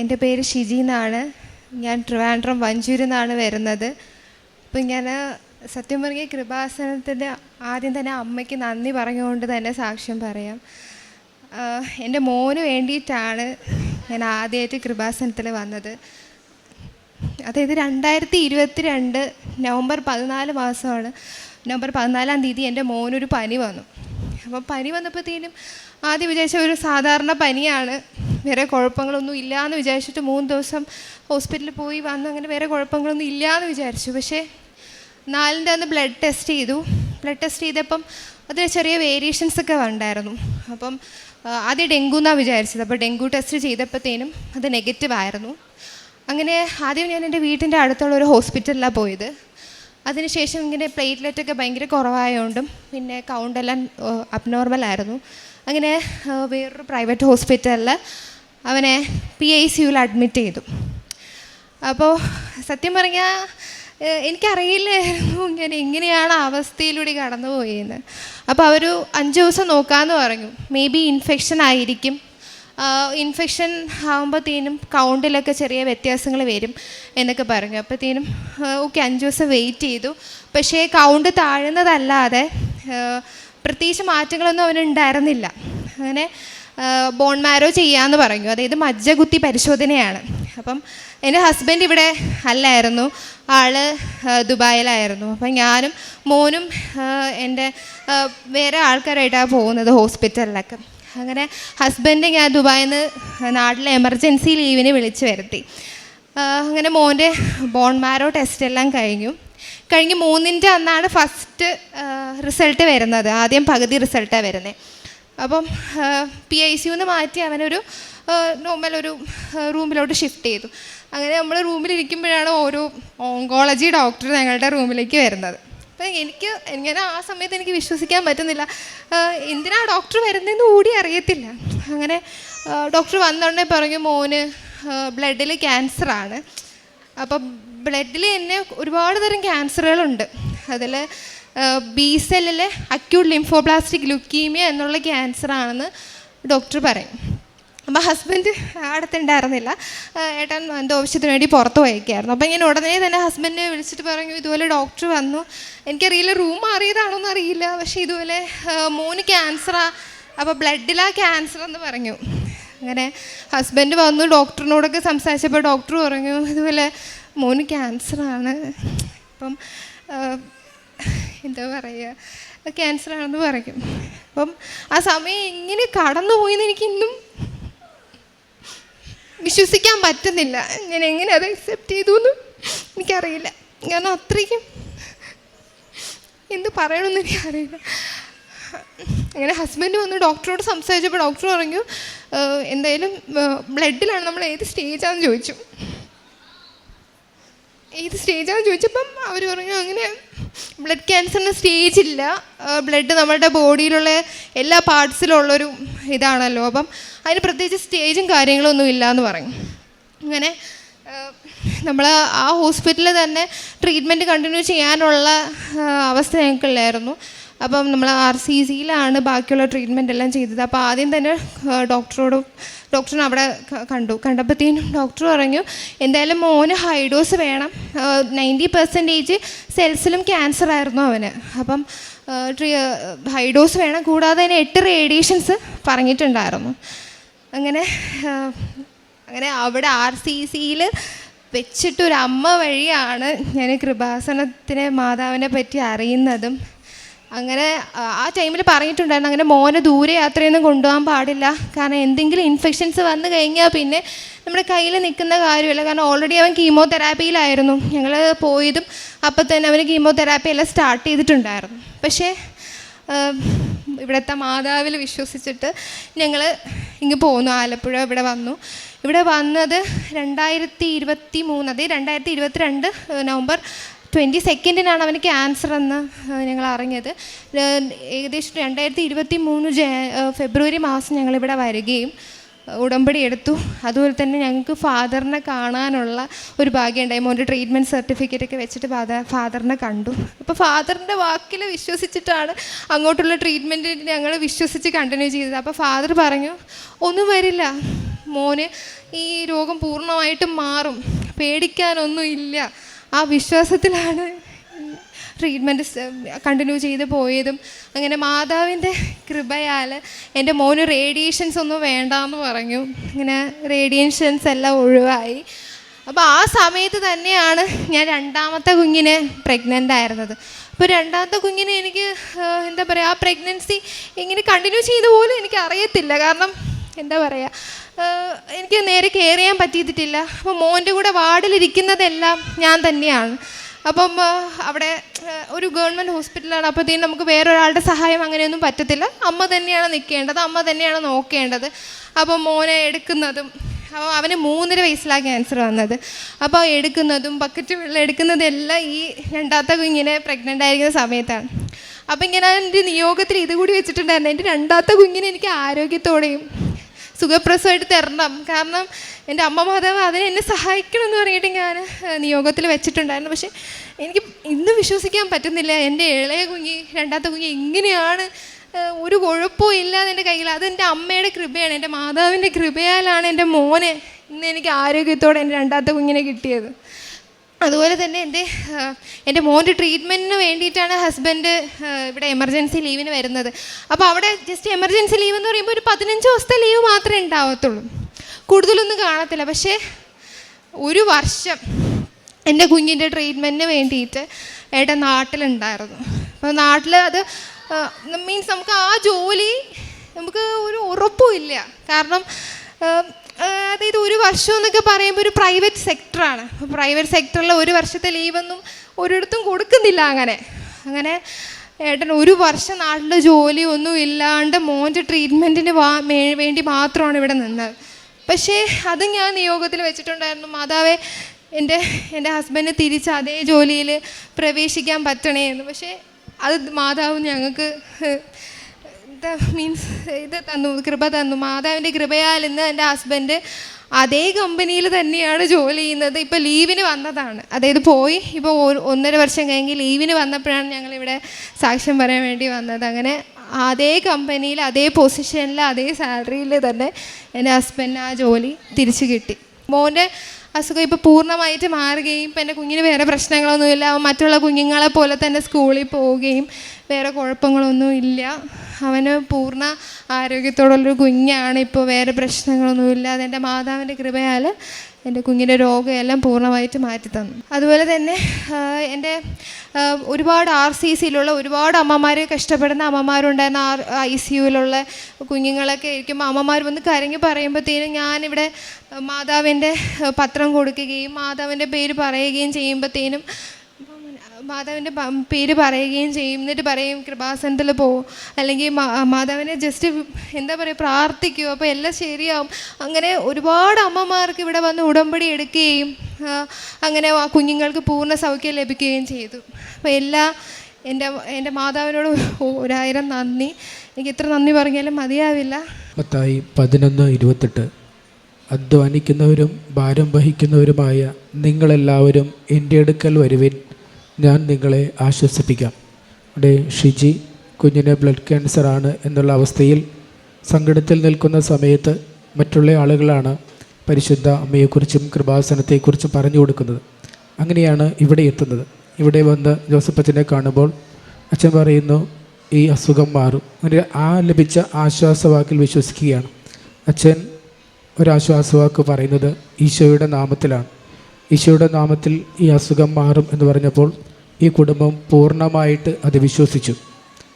എൻ്റെ പേര് ഷിജി എന്നാണ്. ഞാൻ ട്രിവാൻഡ്രം വഞ്ചൂരിൽ നിന്നാണ് വരുന്നത്. അപ്പം ഞാൻ സത്യം പറഞ്ഞാൽ കൃപാസനത്തിൻ്റെ ആദ്യം തന്നെ അമ്മയ്ക്ക് നന്ദി പറഞ്ഞുകൊണ്ട് തന്നെ സാക്ഷ്യം പറയാം. എൻ്റെ മോന് വേണ്ടിയിട്ടാണ് ഞാൻ ആദ്യമായിട്ട് കൃപാസനത്തിൽ വന്നത്. അതായത് 2022 നവംബർ 14 മാസമാണ്. നവംബർ 14-ാം തീയതി എൻ്റെ മോനൊരു പനി വന്നു. അപ്പം പനി വന്നപ്പോഴത്തേനും ആദ്യം വിചാരിച്ച ഒരു സാധാരണ പനിയാണ്, വേറെ കുഴപ്പങ്ങളൊന്നും ഇല്ലയെന്ന് വിചാരിച്ചിട്ട് 3 ദിവസം ഹോസ്പിറ്റലിൽ പോയി വന്നു. അങ്ങനെ വേറെ കുഴപ്പങ്ങളൊന്നും ഇല്ലയെന്ന് വിചാരിച്ചു. പക്ഷേ 4-ൻ്റെ അന്ന് ബ്ലഡ് ടെസ്റ്റ് ചെയ്തു. ബ്ലഡ് ടെസ്റ്റ് ചെയ്തപ്പം അതിൽ ചെറിയ വേരിയേഷൻസൊക്കെ ഉണ്ടായിരുന്നു. അപ്പം ആദ്യം ഡെങ്കു എന്നാണ് വിചാരിച്ചത്. അപ്പോൾ ഡെങ്കു ടെസ്റ്റ് ചെയ്തപ്പോഴത്തേനും അത് നെഗറ്റീവായിരുന്നു. അങ്ങനെ ആദ്യം ഞാൻ എൻ്റെ വീട്ടിൻ്റെ അടുത്തുള്ള ഒരു ഹോസ്പിറ്റലിലാണ് പോയത്. അതിനുശേഷം ഇങ്ങനെ പ്ലേറ്റ്ലെറ്റൊക്കെ ഭയങ്കര കുറവായതുകൊണ്ടും പിന്നെ കൗണ്ടെല്ലാം അബ്നോർമലായിരുന്നു. അങ്ങനെ വേറൊരു പ്രൈവറ്റ് ഹോസ്പിറ്റലിൽ അവനെ PICUവിൽ അഡ്മിറ്റ് ചെയ്തു. അപ്പോൾ സത്യം പറഞ്ഞാൽ എനിക്കറിയില്ലായിരുന്നു ഞാൻ എങ്ങനെയാണ് അവസ്ഥയിലൂടെ കടന്നു പോയെന്ന്. അപ്പോൾ അവർ 5 ദിവസം നോക്കാമെന്ന് പറഞ്ഞു. മേ ബി ഇൻഫെക്ഷൻ ആയിരിക്കും. ഇൻഫെക്ഷൻ ആകുമ്പോഴത്തേനും കൗണ്ടിലൊക്കെ ചെറിയ വ്യത്യാസങ്ങൾ വരും എന്നൊക്കെ പറഞ്ഞു. അപ്പോഴത്തേനും ഓക്കെ 5 ദിവസം വെയിറ്റ് ചെയ്തു. പക്ഷേ കൗണ്ട് താഴുന്നതല്ലാതെ പ്രത്യേകിച്ച് മാറ്റങ്ങളൊന്നും അവനുണ്ടായിരുന്നില്ല. അങ്ങനെ ബോൺ മാരോ ചെയ്യാമെന്ന് പറഞ്ഞു. അതായത് മജ്ജ കുത്തി പരിശോധനയാണ്. അപ്പം എൻ്റെ ഹസ്ബൻഡ് ഇവിടെ അല്ലായിരുന്നു, ആൾ ദുബായിലായിരുന്നു. അപ്പം ഞാനും മോനും എൻ്റെ വേറെ ആൾക്കാരായിട്ടാണ് പോകുന്നത് ഹോസ്പിറ്റലിലൊക്കെ. അങ്ങനെ ഹസ്ബൻഡ് ഞാൻ ദുബായിൽ നിന്ന് നാട്ടിലെ എമർജൻസി ലീവിന് വിളിച്ച് വരുത്തി. അങ്ങനെ മോൻ്റെ ബോൺ മാരോ ടെസ്റ്റെല്ലാം കഴിഞ്ഞ് 3-ൻ്റെ അന്നാണ് ഫസ്റ്റ് റിസൾട്ട് വരുന്നത്. ആദ്യം പകുതി റിസൾട്ടാണ് വരുന്നത്. അപ്പം PICUന്ന് മാറ്റി അവനൊരു നോർമൽ ഒരു റൂമിലോട്ട് ഷിഫ്റ്റ് ചെയ്തു. അങ്ങനെ നമ്മൾ റൂമിലിരിക്കുമ്പോഴാണ് ഒരു ഓങ്കോളജി ഡോക്ടർ ഞങ്ങളുടെ റൂമിലേക്ക് വരുന്നത്. അപ്പം ഇങ്ങനെ ആ സമയത്ത് എനിക്ക് വിശ്വസിക്കാൻ പറ്റുന്നില്ല. എന്തിനാണ് ഡോക്ടർ വരുന്നതെന്ന് കൂടി അറിയത്തില്ല. അങ്ങനെ ഡോക്ടർ വന്നോടനെ പറഞ്ഞു മോന് ബ്ലഡിൽ ക്യാൻസറാണ്. അപ്പം ബ്ലഡിൽ തന്നെ ഒരുപാട് തരം ക്യാൻസറുകളുണ്ട്. അതിൽ B സെല്ലിൽ അക്യൂട്ട് ലിംഫോബ്ലാസ്റ്റിക് ലുക്കീമിയ എന്നുള്ള ക്യാൻസറാണെന്ന് ഡോക്ടർ പറയും. അപ്പോൾ ഹസ്ബൻഡ് അടുത്തുണ്ടായിരുന്നില്ല, ഏട്ടൻ എൻ്റെ ആവശ്യത്തിന് വേണ്ടി പുറത്ത് പോയേക്കായിരുന്നു. അപ്പോൾ ഞാൻ ഉടനെ തന്നെ ഹസ്ബൻഡിനെ വിളിച്ചിട്ട് പറഞ്ഞു ഇതുപോലെ ഡോക്ടർ വന്നു, എനിക്കറിയില്ല റൂം മാറിയതാണോന്ന് അറിയില്ല, പക്ഷേ ഇതുപോലെ മോന് ക്യാൻസറാ, അപ്പോൾ ബ്ലഡിലാ ക്യാൻസർ എന്ന് പറഞ്ഞു. അങ്ങനെ ഹസ്ബൻഡ് വന്നു ഡോക്ടറിനോടൊക്കെ സംസാരിച്ചപ്പോൾ ഡോക്ടർ പറഞ്ഞു ഇതുപോലെ മോന് ക്യാൻസറാണ്, ഇപ്പം എന്താ പറയുക ക്യാൻസറാണെന്ന് പറയും. അപ്പം ആ സമയം എങ്ങനെ കടന്നുപോയിന്ന് എനിക്കിന്നും വിശ്വസിക്കാൻ പറ്റുന്നില്ല. ഞാൻ എങ്ങനെ അത് അക്സെപ്റ്റ് ചെയ്തു എന്നും എനിക്കറിയില്ല. കാരണം അത്രയ്ക്കും എന്ത് പറയണമെന്ന് എനിക്കറിയില്ല. അങ്ങനെ ഹസ്ബൻഡ് വന്ന് ഡോക്ടറോട് സംസാരിച്ചപ്പോൾ ഡോക്ടർ പറഞ്ഞു എന്തായാലും ബ്ലഡിലാണ്, നമ്മൾ ഏത് സ്റ്റേജാണെന്ന് ചോദിച്ചു. ഏത് സ്റ്റേജാണെന്ന് ചോദിച്ചപ്പം അവർ പറഞ്ഞു അങ്ങനെ ബ്ലഡ് ക്യാൻസറിന് സ്റ്റേജ് ഇല്ല, ബ്ലഡ് നമ്മുടെ ബോഡിയിലുള്ള എല്ലാ പാർട്സിലുള്ളൊരു ഇതാണല്ലോ, അപ്പം അതിന് പ്രത്യേകിച്ച് സ്റ്റേജും കാര്യങ്ങളൊന്നും ഇല്ല എന്ന് പറഞ്ഞു. അങ്ങനെ നമ്മൾ ആ ഹോസ്പിറ്റലിൽ തന്നെ ട്രീറ്റ്മെൻറ്റ് കണ്ടിന്യൂ ചെയ്യാനുള്ള അവസ്ഥ ഞങ്ങൾക്കില്ലായിരുന്നു. അപ്പം നമ്മൾ RCCയിലാണ് ബാക്കിയുള്ള ട്രീറ്റ്മെൻ്റ് എല്ലാം ചെയ്തത്. അപ്പോൾ ആദ്യം തന്നെ ഡോക്ടറിനെ അവിടെ കണ്ടപ്പോഴത്തേനും ഡോക്ടർ പറഞ്ഞു എന്തായാലും മോന് ഹൈ ഡോസ് വേണം, 90% സെൽസിലും ക്യാൻസർ ആയിരുന്നു അവന്. അപ്പം ഹൈ ഡോസ് വേണം, കൂടാതെ തന്നെ 8 റേഡിയേഷൻസ് പറഞ്ഞിട്ടുണ്ടായിരുന്നു. അങ്ങനെ അവിടെ RCCയിൽ വെച്ചിട്ടൊരമ്മ വഴിയാണ് ഞാൻ കൃപാസനത്തിനെ മാതാവിനെ പറ്റി അറിയുന്നതും. അങ്ങനെ ആ ടൈമിൽ പറഞ്ഞിട്ടുണ്ടായിരുന്നു അങ്ങനെ മോനെ ദൂരെ യാത്രയൊന്നും കൊണ്ടുപോകാൻ പാടില്ല, കാരണം എന്തെങ്കിലും ഇൻഫെക്ഷൻസ് വന്നു കഴിഞ്ഞാൽ പിന്നെ നമ്മുടെ കയ്യിൽ നിൽക്കുന്ന കാര്യമല്ല. കാരണം ഓൾറെഡി അവൻ കീമോതെറാപ്പിയിലായിരുന്നു. ഞങ്ങൾ പോയതും അപ്പം തന്നെ അവന് കീമോതെറാപ്പി എല്ലാം സ്റ്റാർട്ട് ചെയ്തിട്ടുണ്ടായിരുന്നു. പക്ഷേ ഇവിടുത്തെ മാതാവിൽ വിശ്വസിച്ചിട്ട് ഞങ്ങൾ ഇങ്ങ് പോന്നു, ആലപ്പുഴ ഇവിടെ വന്നു. ഇവിടെ വന്നത് 2023 അതെ 2022 നവംബർ 22-നാണ് അവന് ക്യാൻസർ എന്ന് ഞങ്ങൾ അറിഞ്ഞത്. ഏകദേശം 2023 ഫെബ്രുവരി മാസം ഞങ്ങളിവിടെ വരികയും ഉടമ്പടി എടുത്തു. അതുപോലെ തന്നെ ഞങ്ങൾക്ക് ഫാദറിനെ കാണാനുള്ള ഒരു ഭാഗ്യമുണ്ടായി. മോൻ്റെ ട്രീറ്റ്മെൻറ്റ് സർട്ടിഫിക്കറ്റൊക്കെ വെച്ചിട്ട് ഫാദറിനെ കണ്ടു. അപ്പോൾ ഫാദറിൻ്റെ വാക്കിൽ വിശ്വസിച്ചിട്ടാണ് അങ്ങോട്ടുള്ള ട്രീറ്റ്മെൻറ്റ് ഞങ്ങൾ വിശ്വസിച്ച് കണ്ടിന്യൂ ചെയ്തത്. അപ്പോൾ ഫാദർ പറഞ്ഞു ഒന്നും വരില്ല, മോന് ഈ രോഗം പൂർണ്ണമായിട്ടും മാറും, പേടിക്കാനൊന്നും ഇല്ല, ആ വിശ്വാസത്തിലാണ് ട്രീറ്റ്മെൻറ്റ് കണ്ടിന്യൂ ചെയ്ത് പോയതും. അങ്ങനെ മാതാവിൻ്റെ കൃപയാൽ എൻ്റെ മോന് റേഡിയേഷൻസ് ഒന്നും വേണ്ടാന്ന് പറഞ്ഞു. അങ്ങനെ റേഡിയേഷൻസ് എല്ലാം ഒഴിവായി. അപ്പോൾ ആ സമയത്ത് തന്നെയാണ് ഞാൻ രണ്ടാമത്തെ കുഞ്ഞിനെ പ്രഗ്നൻ്റ് ആയിരുന്നത്. അപ്പോൾ രണ്ടാമത്തെ കുഞ്ഞിനെ എനിക്ക് എന്താ പറയുക, ആ പ്രഗ്നൻസി എങ്ങനെ കണ്ടിന്യൂ ചെയ്ത പോലും എനിക്ക് അറിയത്തില്ല. കാരണം എന്താ പറയുക, എനിക്ക് നേരെ കെയർ ചെയ്യാൻ പറ്റിയിട്ടില്ല. അപ്പോൾ മോൻ്റെ കൂടെ വാർഡിലിരിക്കുന്നതെല്ലാം ഞാൻ തന്നെയാണ്. അപ്പം അവിടെ ഒരു ഗവൺമെൻറ് ഹോസ്പിറ്റലാണ്. അപ്പോഴത്തേനും നമുക്ക് വേറൊരാളുടെ സഹായം അങ്ങനെയൊന്നും പറ്റത്തില്ല. അമ്മ തന്നെയാണ് നിൽക്കേണ്ടത്, അമ്മ തന്നെയാണ് നോക്കേണ്ടത്. അപ്പോൾ മോനെ എടുക്കുന്നതും, അപ്പോൾ അവന് 3.5 വയസ്സിലാണ് ക്യാൻസർ വന്നത്. അപ്പോൾ എടുക്കുന്നതും ബക്കറ്റ് വെള്ളം എടുക്കുന്നതെല്ലാം ഈ രണ്ടാമത്തെ കുഞ്ഞിനെ പ്രഗ്നൻ്റ് ആയിരിക്കുന്ന സമയത്താണ്. അപ്പോൾ ഇങ്ങനെ എൻ്റെ നിയോഗത്തിൽ ഇതുകൂടി വെച്ചിട്ടുണ്ടായിരുന്നു, എൻ്റെ രണ്ടാമത്തെ കുഞ്ഞിനെ എനിക്ക് ആരോഗ്യത്തോടെയും സുഖപ്രസവമായിട്ട് തരണം. കാരണം എൻ്റെ അമ്മ മാതാവ് എന്നെ സഹായിക്കണം എന്ന് പറഞ്ഞിട്ട് ഞാൻ നിയോഗത്തിൽ വെച്ചിട്ടുണ്ടായിരുന്നു. പക്ഷേ എനിക്ക് ഇന്ന് വിശ്വസിക്കാൻ പറ്റുന്നില്ല, എൻ്റെ ഇളയ കുഞ്ഞ്, രണ്ടാമത്തെ കുഞ്ഞ് എങ്ങനെയാണ് ഒരു കുഴപ്പവും ഇല്ലാതെ എൻ്റെ കയ്യിൽ. അതെൻ്റെ അമ്മയുടെ കൃപയാണ്, എൻ്റെ മാതാവിൻ്റെ കൃപയാലാണ് എൻ്റെ മോനെ ഇന്ന് എനിക്ക് ആരോഗ്യത്തോടെ എൻ്റെ രണ്ടാമത്തെ കുഞ്ഞിനെ കിട്ടിയത്. അതുപോലെ തന്നെ എൻ്റെ മോൻ്റെ ട്രീറ്റ്മെൻറ്റിന് വേണ്ടിയിട്ടാണ് ഹസ്ബൻഡ് ഇവിടെ എമർജൻസി ലീവിന് വരുന്നത്. അപ്പോൾ അവിടെ ജസ്റ്റ് എമർജൻസി ലീവ് എന്ന് പറയുമ്പോൾ ഒരു 15 ദിവസത്തെ ലീവ് മാത്രമേ ഉണ്ടാവത്തുള്ളൂ, കൂടുതലൊന്നും കാണത്തില്ല. പക്ഷേ ഒരു വർഷം എൻ്റെ കുഞ്ഞിൻ്റെ ട്രീറ്റ്മെൻറ്റിന് വേണ്ടിയിട്ട് ഏട്ടൻ നാട്ടിലുണ്ടായിരുന്നു. അപ്പോൾ നാട്ടിൽ അത് മീൻസ് നമുക്ക് ആ ജോലി നമുക്ക് ഒരു ഉറപ്പും ഇല്ല. കാരണം അതായത് ഒരു വർഷം എന്നൊക്കെ പറയുമ്പോൾ ഒരു പ്രൈവറ്റ് സെക്ടറാണ്. പ്രൈവറ്റ് സെക്ടറിൽ ഒരു വർഷത്തെ ലീവൊന്നും ഒരിടത്തും കൊടുക്കുന്നില്ല. അങ്ങനെ ഏട്ടൻ ഒരു വർഷം നാട്ടിൽ ജോലി ഒന്നും ഇല്ലാണ്ട് മോൻ്റെ ട്രീറ്റ്മെൻറ്റിന് വേണ്ടി മാത്രമാണ് ഇവിടെ നിന്നത്. പക്ഷേ അത് ഞാൻ നിയോഗത്തിൽ വെച്ചിട്ടുണ്ടായിരുന്നു, മാതാവേ എൻ്റെ ഹസ്ബൻഡ് തിരിച്ച് അതേ ജോലിയിൽ പ്രവേശിക്കാൻ പറ്റണേ എന്ന്. പക്ഷേ അത് മാതാവ് ഞങ്ങൾക്ക് മീൻസ് ഇത് തന്നു, കൃപ തന്നു. മാതാവിൻ്റെ കൃപയാൽ ഇന്ന് എൻ്റെ ഹസ്ബൻഡ് അതേ കമ്പനിയിൽ തന്നെയാണ് ജോലി ചെയ്യുന്നത്. ഇപ്പോൾ ലീവിന് വന്നതാണ്, അതായത് പോയി ഇപ്പോൾ 1.5 വർഷം കഴിഞ്ഞ് ലീവിന് വന്നപ്പോഴാണ് ഞങ്ങളിവിടെ സാക്ഷ്യം പറയാൻ വേണ്ടി വന്നത്. അങ്ങനെ അതേ കമ്പനിയിൽ അതേ പൊസിഷനിൽ അതേ സാലറിയിൽ തന്നെ എൻ്റെ ഹസ്ബൻഡിന് ആ ജോലി തിരിച്ചു കിട്ടി. മോൻ്റെ അസുഖം ഇപ്പോൾ പൂർണ്ണമായിട്ട് മാറുകയും ഇപ്പം എൻ്റെ കുഞ്ഞിന് വേറെ പ്രശ്നങ്ങളൊന്നുമില്ല. അവൻ മറ്റുള്ള കുഞ്ഞുങ്ങളെ പോലെ തന്നെ സ്കൂളിൽ പോവുകയും വേറെ കുഴപ്പങ്ങളൊന്നും ഇല്ല. അവന് പൂർണ്ണ ആരോഗ്യത്തോടുള്ളൊരു കുഞ്ഞാണ്. ഇപ്പോൾ വേറെ പ്രശ്നങ്ങളൊന്നുമില്ല. അതെൻ്റെ മാതാവിൻ്റെ കൃപയാൽ എൻ്റെ കുഞ്ഞിൻ്റെ രോഗമെല്ലാം പൂർണ്ണമായിട്ട് മാറ്റിത്തന്നു. അതുപോലെ തന്നെ എൻ്റെ ഒരുപാട് RCCയിലുള്ള ഒരുപാട് അമ്മമാർ, കഷ്ടപ്പെടുന്ന അമ്മമാരുണ്ടായിരുന്ന ICUവിലുള്ള കുഞ്ഞുങ്ങളൊക്കെ ഇരിക്കുമ്പോൾ അമ്മമാർ വന്ന് കരഞ്ഞ് പറയുമ്പോഴത്തേനും ഞാനിവിടെ മാതാവിൻ്റെ പത്രം കൊടുക്കുകയും മാതാവിൻ്റെ പേര് പറയുകയും ചെയ്യുമ്പോഴത്തേനും മാതാവിൻ്റെ പേര് പറയുകയും ചെയ്യും. എന്നിട്ട് പറയും കൃപാസനത്തിൽ പോവും, അല്ലെങ്കിൽ മാതാവിനെ ജസ്റ്റ് എന്താ പറയുക പ്രാർത്ഥിക്കും, അപ്പോൾ എല്ലാം ശരിയാവും. അങ്ങനെ ഒരുപാട് അമ്മമാർക്ക് ഇവിടെ വന്ന് ഉടമ്പടി എടുക്കുകയും അങ്ങനെ ആ കുഞ്ഞുങ്ങൾക്ക് പൂർണ്ണ സൗഖ്യം ലഭിക്കുകയും ചെയ്തു. അപ്പോൾ എൻ്റെ മാതാവിനോട് 1000 നന്ദി. എനിക്ക് എത്ര നന്ദി പറഞ്ഞാലും മതിയാവില്ല. മത്തായി 11:28 അധ്വാനിക്കുന്നവരും ഭാരം വഹിക്കുന്നവരുമായ നിങ്ങളെല്ലാവരും എൻ്റെ അടുക്കൽ വരുവിൻ, ഞാൻ നിങ്ങളെ ആശ്വസിപ്പിക്കാം. ഇവിടെ ഷിജി കുഞ്ഞിന് ബ്ലഡ് ക്യാൻസറാണ് എന്നുള്ള അവസ്ഥയിൽ സങ്കടത്തിൽ നിൽക്കുന്ന സമയത്ത് മറ്റുള്ള ആളുകളാണ് പരിശുദ്ധ അമ്മയെക്കുറിച്ചും കൃപാസനത്തെക്കുറിച്ചും പറഞ്ഞു കൊടുക്കുന്നത്. അങ്ങനെയാണ് ഇവിടെ എത്തുന്നത്. ഇവിടെ വന്ന് ജോസഫ് അച്ഛനെ കാണുമ്പോൾ അച്ഛൻ പറയുന്നു ഈ അസുഖം മാറും. അങ്ങനെ ആ ലഭിച്ച ആശ്വാസവാക്കിൽ വിശ്വസിക്കുകയാണ്. അച്ഛൻ ഒരാശ്വാസവാക്ക് പറയുന്നത് ഈശോയുടെ നാമത്തിലാണ്. ഈശോയുടെ നാമത്തിൽ ഈ അസുഖം മാറും എന്ന് പറഞ്ഞപ്പോൾ ഈ കുടുംബം പൂർണ്ണമായിട്ട് അത് വിശ്വസിച്ചു.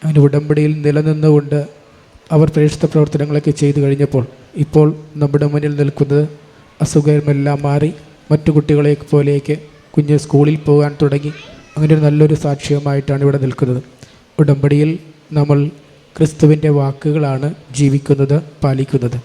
അതിന് ഉടമ്പടിയിൽ നിലനിന്നുകൊണ്ട് അവർ പ്രേക്ഷിത പ്രവർത്തനങ്ങളൊക്കെ ചെയ്തു കഴിഞ്ഞപ്പോൾ ഇപ്പോൾ നമ്മുടെ മുന്നിൽ നിൽക്കുന്നത് അസുഖമെല്ലാം മാറി മറ്റു കുട്ടികളെ പോലെയൊക്കെ കുഞ്ഞ് സ്കൂളിൽ പോകാൻ തുടങ്ങി. അങ്ങനെ ഒരു നല്ലൊരു സാക്ഷ്യമായിട്ടാണ് ഇവിടെ നിൽക്കുന്നത്. ഉടമ്പടിയിൽ നമ്മൾ ക്രിസ്തുവിൻ്റെ വാക്കുകളാണ് ജീവിക്കുന്നത്, പാലിക്കുന്നത്.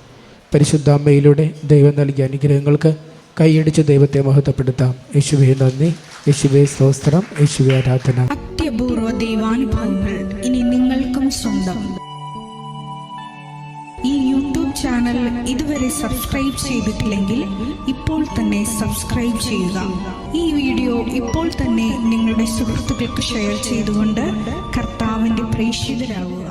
പരിശുദ്ധ അമ്മയിലൂടെ ദൈവം നൽകിയ അനുഗ്രഹങ്ങൾക്ക് കൈയടിച്ച് ദൈവത്തെ മഹത്വപ്പെടുത്താം. യേശുവേ നന്ദി, യേശുവേ സ്തോത്രം, യേശുവേ ആരാധന. അത്യപൂർവ ദൈവാനുഭവങ്ങൾ ഇനി നിങ്ങൾക്കും സ്വന്തം. ഈ യൂട്യൂബ് ചാനൽ ഇതുവരെ സബ്സ്ക്രൈബ് ചെയ്തിട്ടില്ലെങ്കിൽ ഇപ്പോൾ തന്നെ സബ്സ്ക്രൈബ് ചെയ്യുക. ഈ വീഡിയോ ഇപ്പോൾ തന്നെ നിങ്ങളുടെ സുഹൃത്തുക്കൾക്ക് ഷെയർ ചെയ്തുകൊണ്ട് കർത്താവിൻ്റെ പ്രേക്ഷിതരാകുക.